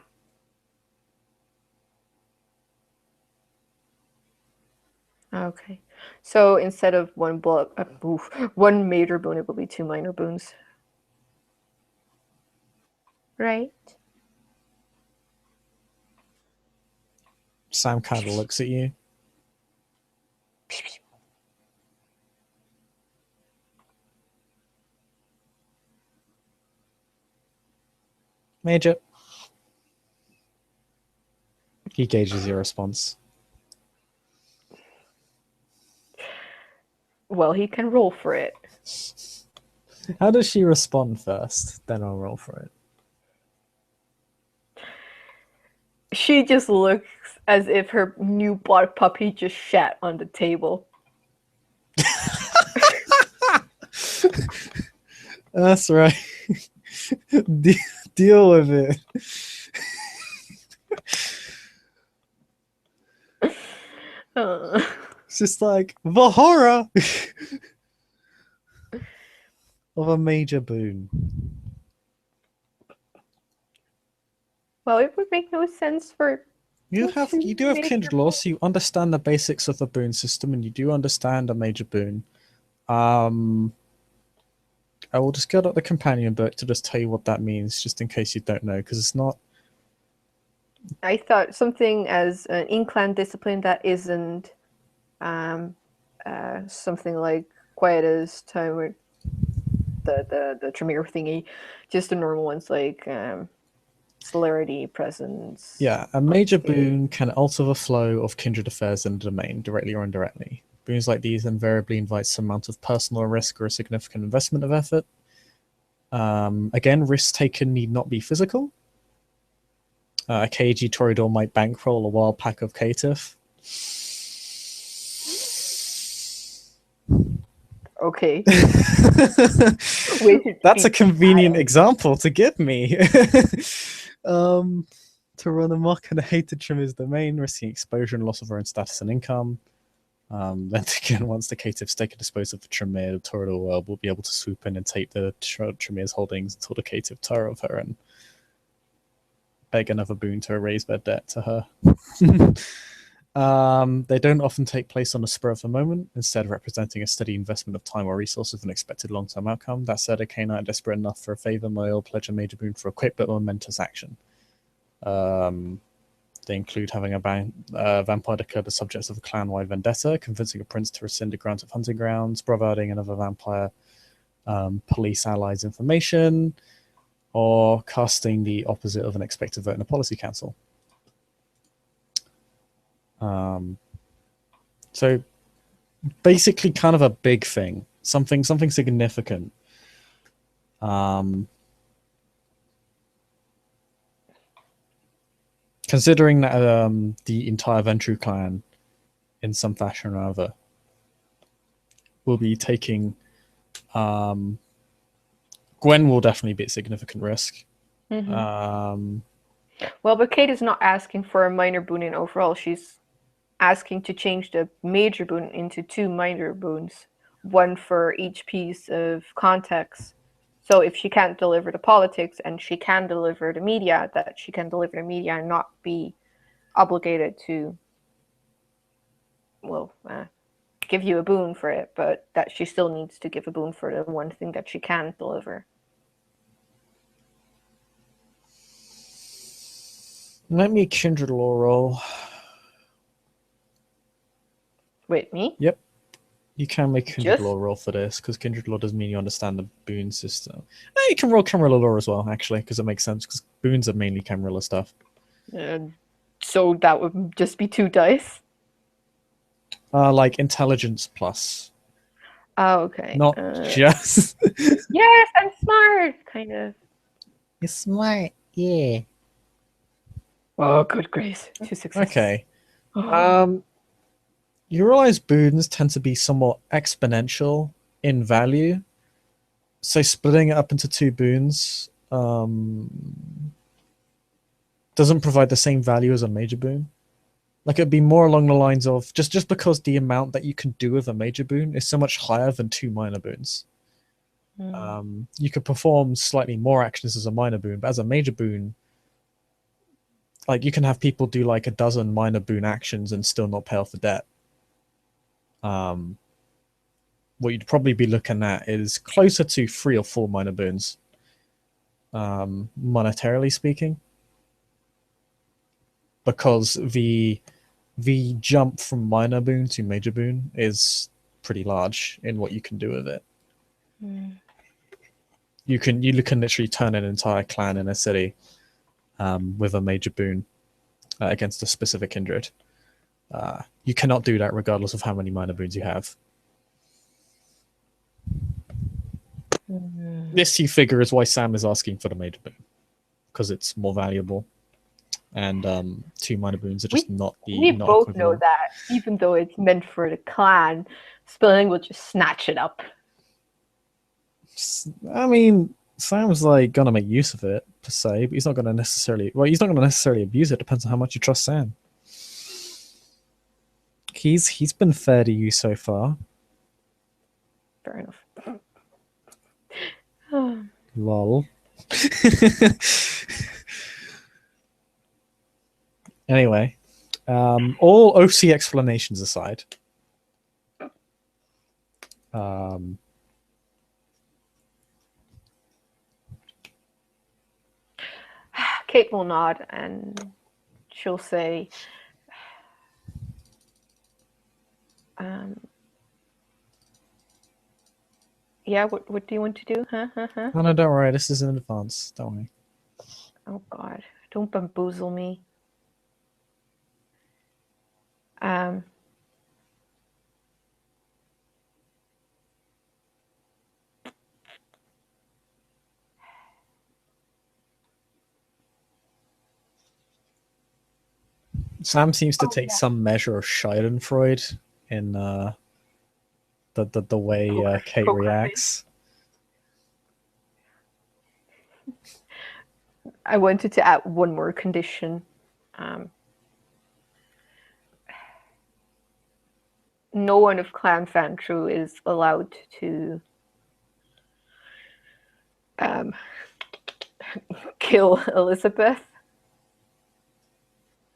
Okay. So instead of 1 1 major boon, it will be 2 minor boons. Right? Sam kind of looks at you. Major. He gauges your response. Well, he can roll for it. How does she respond first? Then I'll roll for it. She just looks as if her new bought puppy just shat on the table. That's right. Deal with it. It's just like the horror of a major boon. Well, it would make no sense for you do have kindred law, so you understand the basics of the boon system, and you do understand a major boon. I will just get out the companion book to just tell you what that means, just in case you don't know, because it's not. I thought something as an in-clan discipline that isn't something like Quiet as Time or the Tremere thingy, just the normal ones like celerity, presence. Yeah, a major boon can alter the flow of kindred affairs in the domain, directly or indirectly. Boons like these invariably invite some amount of personal risk or a significant investment of effort. Again, risks taken need not be physical. A KG Toreador might bankroll a wild pack of caitiff. Okay. That's a convenient example to give me. To run amok in a hated Tremere's domain, risking exposure and loss of her own status and income. Then again, once the caitiffs take and dispose of the Tremere, the Toreador world will be able to swoop in and take the Tremere's holdings until the caitiff tire of her and beg another boon to erase their debt to her. They don't often take place on the spur of the moment, instead representing a steady investment of time or resources with an expected long-term outcome. That said, a canine desperate enough for a favor may all pledge a major boon for a quick but momentous action. They include having a vampire declare the subjects of a clan-wide vendetta, convincing a prince to rescind a grant of hunting grounds, bombarding another vampire police allies information, or casting the opposite of an expected vote in a policy council. So basically kind of a big thing, something significant. Considering that the entire Ventrue clan, in some fashion or other, will be taking Gwen will definitely be at significant risk. Well, but Kate is not asking for a minor boon in overall. She's asking to change the major boon into 2 minor boons, one for each piece of context. So if she can't deliver the politics and she can deliver the media, that she can deliver the media and not be obligated to, well, give you a boon for it, but that she still needs to give a boon for the one thing that she can deliver. Let me Kindred Law roll. Wait, me? Yep. You can make Kindred Just? Law roll for this, because Kindred Law does mean you understand the boon system. You can roll Camarilla Law as well, actually, because it makes sense, because boons are mainly Camarilla stuff. So that would just be 2 dice? Like intelligence plus. Oh, okay. Not just... Yes, I'm smart! Kind of. You're smart, yeah. Oh, good grace. 2 successes. Okay. You realize boons tend to be somewhat exponential in value. So splitting it up into 2 boons doesn't provide the same value as a major boon. Like, it'd be more along the lines of just because the amount that you can do with a major boon is so much higher than 2 minor boons. You could perform slightly more actions as a minor boon, but as a major boon, like, you can have people do like a dozen minor boon actions and still not pay off the debt. What you'd probably be looking at is closer to 3 or 4 minor boons, monetarily speaking, because the jump from minor boon to major boon is pretty large in what you can do with it. You can literally turn an entire clan in a city with a major boon against a specific kindred. You cannot do that regardless of how many minor boons you have. This, you figure, is why Sam is asking for the major boon, because it's more valuable, and 2 minor boons are just not the. We not both equivalent. know that, even though it's meant for the clan, Spilling will just snatch it up. I mean, Sam's like gonna make use of it per se, but he's not gonna necessarily. Well, he's not gonna necessarily abuse it. Depends on how much you trust Sam. He's been fair to you so far. Fair enough. Lol. Anyway, all OC explanations aside, Kate will nod and she'll say, yeah, what do you want to do? Huh? Oh, no, don't worry. This is in advance. Don't worry. Oh, God. Don't bamboozle me. Sam seems to take some measure of Schadenfreude in the way Kate reacts. I wanted to add one more condition. No one of Clan Fantru is allowed to kill Elizabeth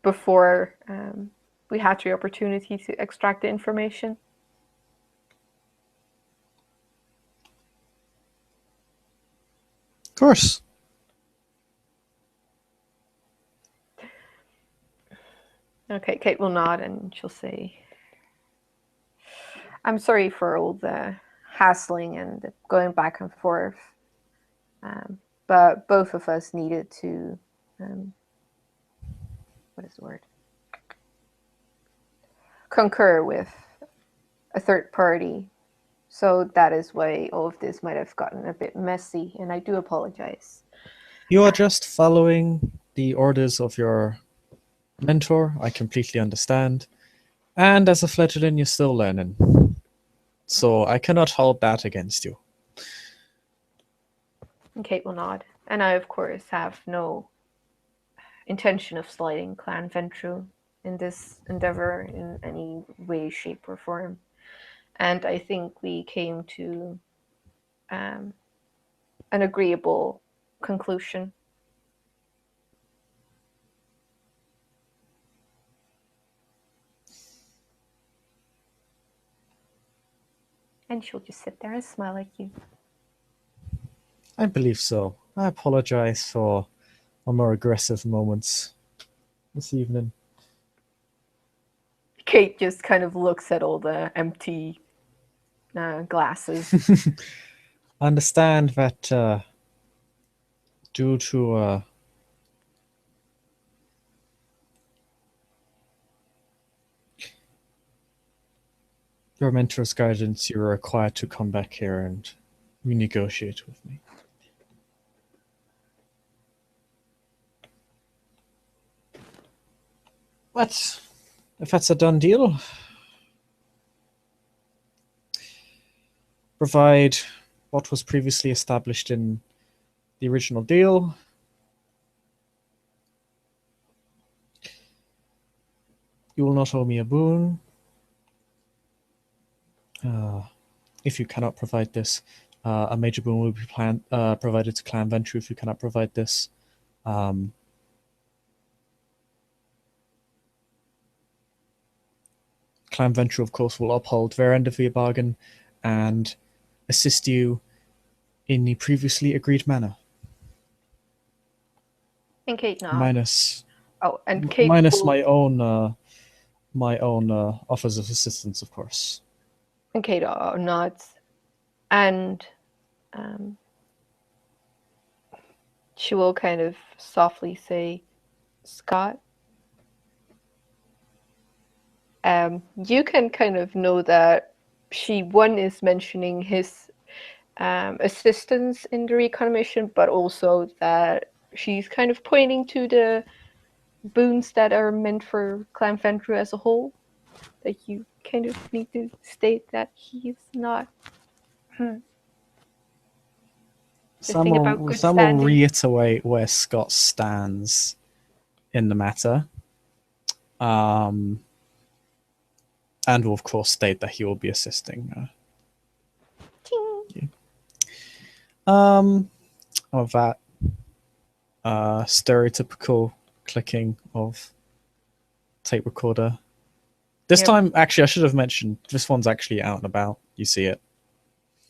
before we had the opportunity to extract the information. Of course. Okay, Kate will nod and she'll say, I'm sorry for all the hassling and the going back and forth, but both of us needed to, what is the word? Concur with a third party. So that is why all of this might have gotten a bit messy, and I do apologize. You are just following the orders of your mentor. I completely understand. And as a fledgling, you're still learning. So I cannot hold that against you. And Kate will nod. And I, of course, have no intention of slighting Clan Ventru in this endeavor in any way, shape, or form. And I think we came to an agreeable conclusion. And she'll just sit there and smile at you. I believe so. I apologize for my more aggressive moments this evening. Kate just kind of looks at all the empty glasses. I understand that due to your mentor's guidance, you're required to come back here and renegotiate with me. But if that's a done deal, provide what was previously established in the original deal. You will not owe me a boon. If you cannot provide this, a major boon will be provided to Clan Ventru if you cannot provide this. Clan Ventru, of course, will uphold their end of the bargain and assist you in the previously agreed manner. And Kate nods. Minus my own offers of assistance, of course. And Kate nods, and she will kind of softly say, "Scott." You can kind of know that she is mentioning his assistance in the recon mission, but also that she's kind of pointing to the boons that are meant for Clan Ventru as a whole. That you kind of need to state that he's not. Someone will reiterate where Scott stands in the matter. And will, of course, state that he will be assisting you. Of that stereotypical clicking of tape recorder. This time, actually, I should have mentioned this one's actually out and about. You see it.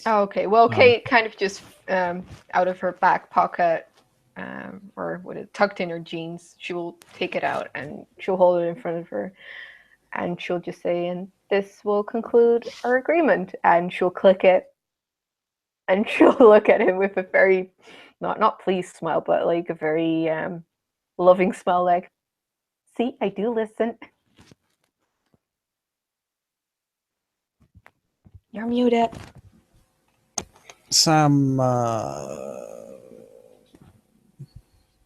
Oh, okay. Well, Kate kind of just out of her back pocket, or tucked in her jeans, she will take it out and she'll hold it in front of her, and she'll just say, "And this will conclude our agreement." And she'll click it, and she'll look at him with a very not pleased smile, but like a very loving smile, like, "See, I do listen." You're muted. Sam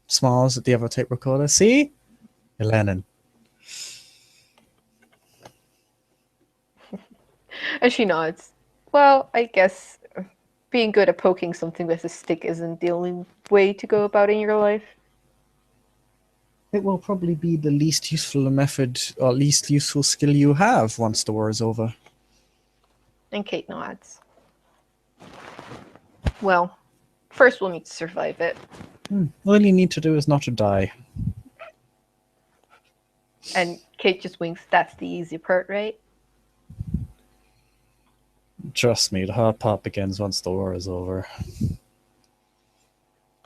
smiles at the other tape recorder. See? You're learning. And she nods. Well, I guess being good at poking something with a stick isn't the only way to go about in your life. It will probably be the least useful method, or least useful skill you have once the war is over. And Kate nods. Well, first we'll need to survive it. All you need to do is not to die. And Kate just winks. That's the easy part, right? Trust me, the hard part begins once the war is over.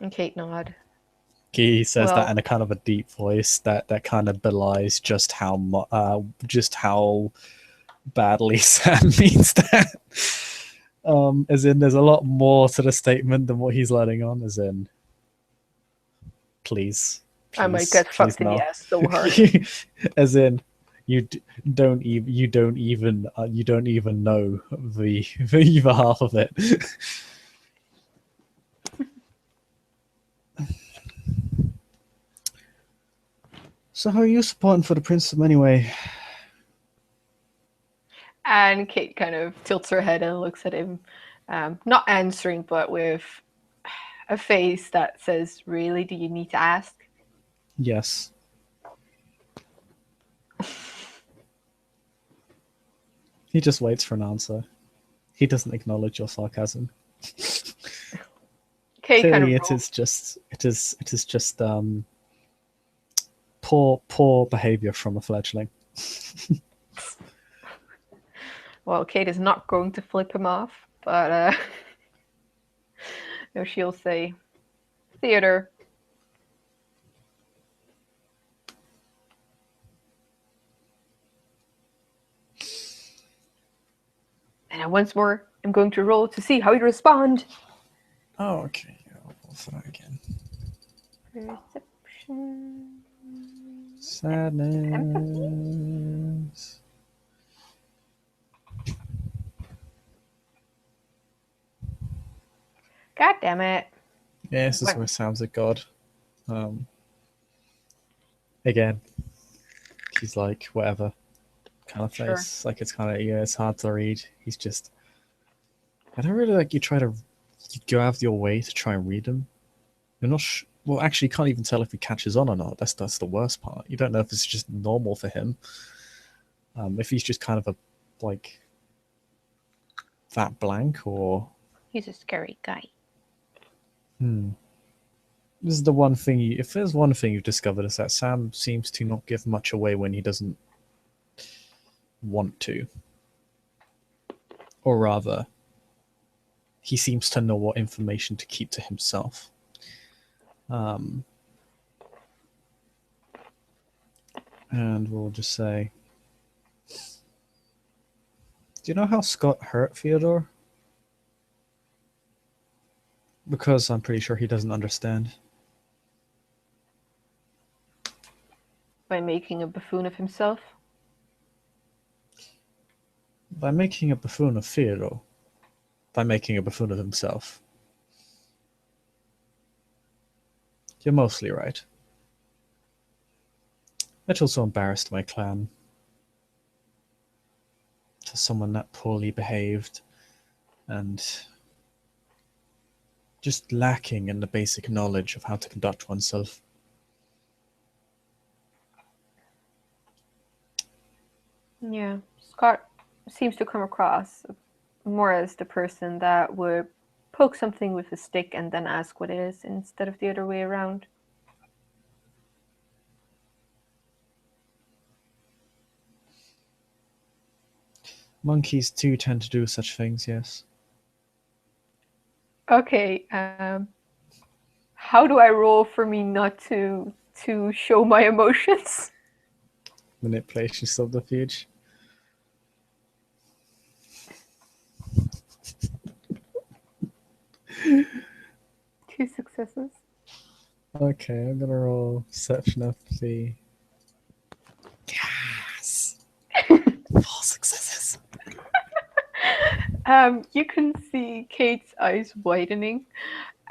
And Kate nod. He says that in a kind of a deep voice that kind of belies just how badly Sam means that. As in, there's a lot more to the statement than what he's letting on. As in, please I might get fucked in the ass so hard. As in, you don't even know the half of it. So how are you supporting for the Princeton anyway? And Kate kind of tilts her head and looks at him, not answering, but with a face that says, "Really? Do you need to ask?" Yes. He just waits for an answer. He doesn't acknowledge your sarcasm. Kate kind Clearly, of it is just poor behavior from a fledgling. Well, Kate is not going to flip him off, but no, she'll say, "Theater." And once more, I'm going to roll to see how you respond. Oh, okay. I'll roll for that again. Perception. Sadness. God damn it. Yeah, this is where Sam's a god. Again, he's like, whatever kind of Sure. face. Like, it's kind of, yeah, it's hard to read. He's just. I don't really like you go out of your way to try and read him. You're not. Well, actually, you can't even tell if he catches on or not. That's the worst part. You don't know if it's just normal for him. If he's just kind of like that blank or. He's a scary guy. This is the one thing. If there's one thing you've discovered, is that Sam seems to not give much away when he doesn't want to, or rather, he seems to know what information to keep to himself. And we'll just say, do you know how Scott hurt Theodore? Because I'm pretty sure he doesn't understand. By making a buffoon of himself? By making a buffoon of Theodore. By making a buffoon of himself. You're mostly right. It also embarrassed my clan. To someone that poorly behaved and just lacking in the basic knowledge of how to conduct oneself. Yeah, Scott seems to come across more as the person that would poke something with a stick and then ask what it is instead of the other way around. Monkeys too tend to do such things, yes. Okay, how do I roll for me not to show my emotions? Manipulation subterfuge. Two successes. Okay, I'm gonna roll perception empathy. Yes! 4 successes. You can see Kate's eyes widening,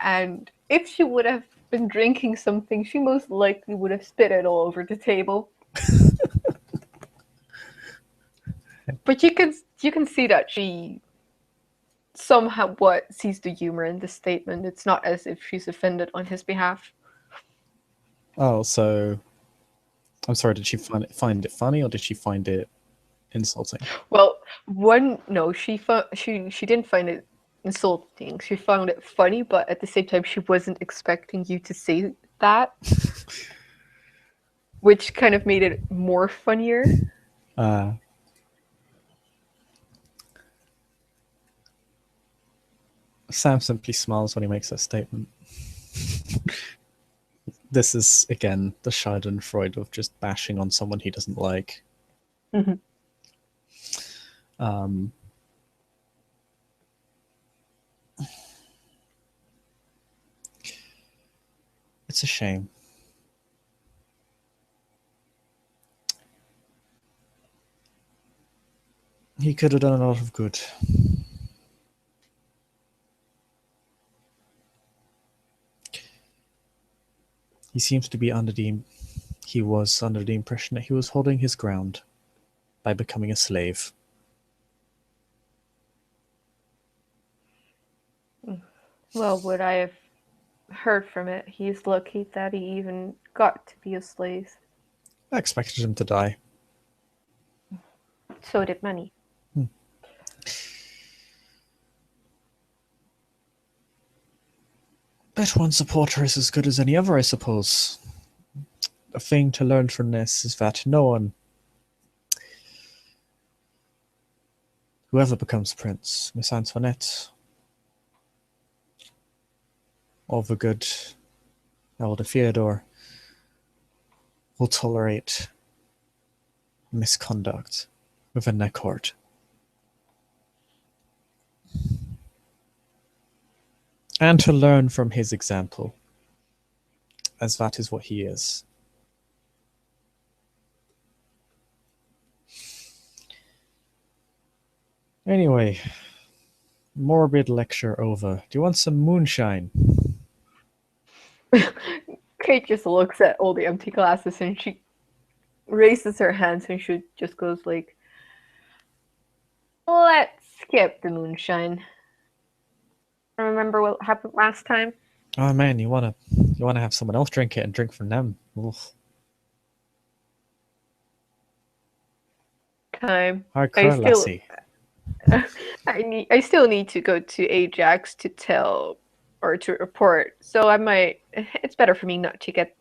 and if she would have been drinking something, she most likely would have spit it all over the table. But you can see that she somehow sees the humor in this statement. It's not as if she's offended on his behalf. Oh, so I'm sorry. Did she find it funny, or did she find it insulting? Well, she didn't find it insulting. She found it funny, but at the same time, she wasn't expecting you to say that, which kind of made it more funnier. Sam simply smiles when he makes that statement. This is, again, the Schadenfreude of just bashing on someone he doesn't like. Mm-hmm. It's a shame. He could have done a lot of good. He seems to be he was under the impression that he was holding his ground by becoming a slave. Well, would I have heard from it. He's lucky that he even got to be a slave. I expected him to die. So did many. But one supporter is as good as any other, I suppose. The thing to learn from this is that no one, whoever becomes prince, Miss Antoinette, or the good Elder Theodore, will tolerate misconduct within their court. And to learn from his example, as that is what he is. Anyway, morbid lecture over. Do you want some moonshine? Kate just looks at all the empty glasses and she raises her hands and she just goes like, let's skip the moonshine. Remember what happened last time? Oh man, you wanna have someone else drink it and drink from them? Oof. Time. Hardcore lassie. I still need to go to Ajax to tell or to report. So it's better for me not to get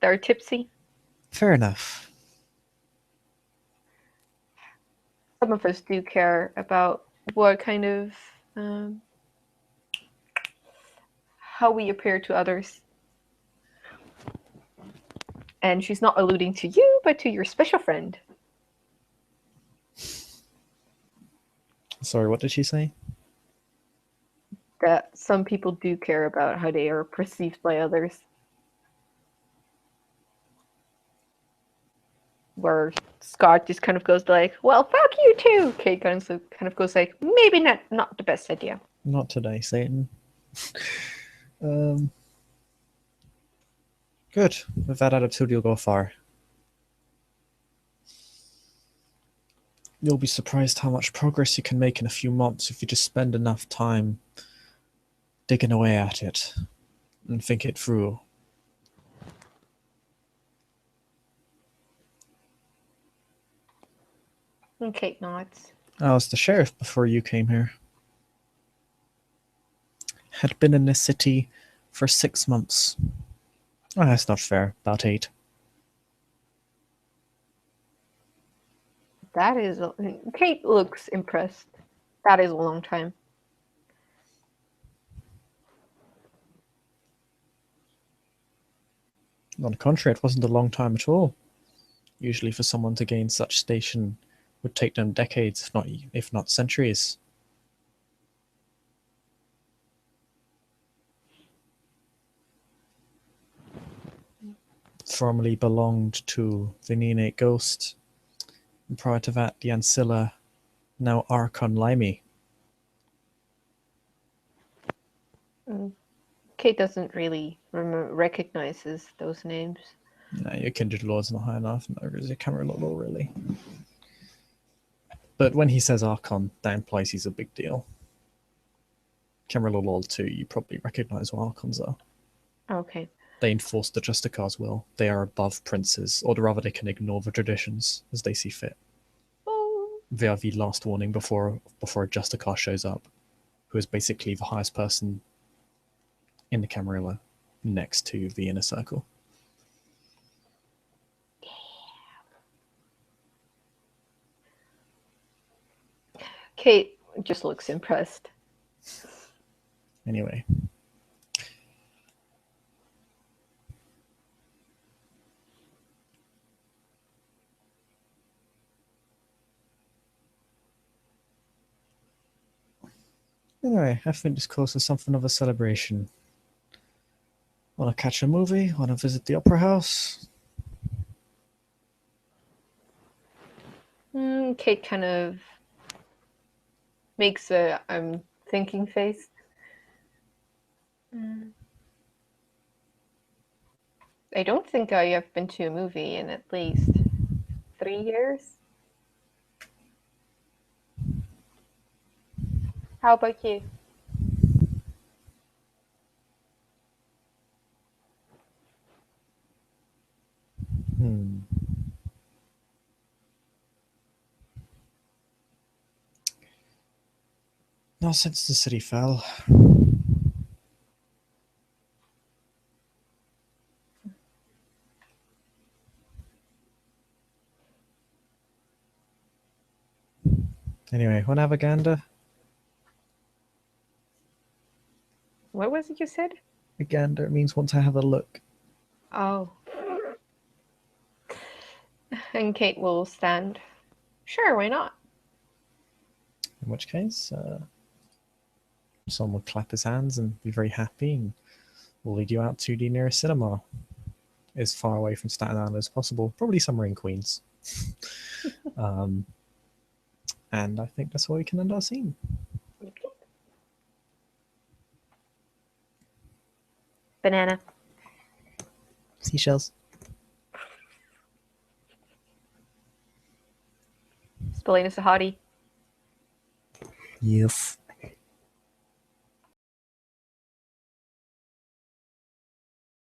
there tipsy. Fair enough. Some of us do care about what kind of how we appear to others. And she's not alluding to you, but to your special friend. Sorry, what did she say? That some people do care about how they are perceived by others. Where Scott just kind of goes like, well, fuck you too. Kate kind of goes like, maybe not the best idea. Not today, Satan. Good. With that attitude, you'll go far. You'll be surprised how much progress you can make in a few months if you just spend enough time digging away at it and think it through. And Kate nods. I was the sheriff before you came here. Had been in this city for 6 months. Oh, that's not fair. About 8. That is... Kate looks impressed. That is a long time. On the contrary, it wasn't a long time at all. Usually for someone to gain such station would take them decades, if not centuries. Formerly belonged to the Neonate Ghost, and prior to that the Ancilla, now Archon Limey. Kate doesn't really recognizes those names. No, your Kindred Lord's not high enough, nor is your Cameron Law, really. But when he says Archon, that implies he's a big deal. Cameron Lord too, you probably recognize what Archons are. Okay. They enforce the Justicar's will. They are above princes, or rather they can ignore the traditions as they see fit. Oh. They are the last warning before a Justicar shows up, who is basically the highest person in the Camarilla next to the Inner Circle. Kate just looks impressed. Anyway. Anyway, I think this course is something of a celebration. Want to catch a movie? Want to visit the Opera House? Kate kind of makes a I'm thinking face. I don't think I have been to a movie in at least 3 years. How about you? Not since the city fell. Anyway, wanna have a gander? What was it you said? A gander means want to have a look. Oh. And Kate will stand. Sure, why not? In which case, someone will clap his hands and be very happy, and we'll lead you out to the nearest cinema, as far away from Staten Island as possible, probably somewhere in Queens. And I think that's where we can end our scene. Banana. Seashells. Spelling is a hottie. Yes.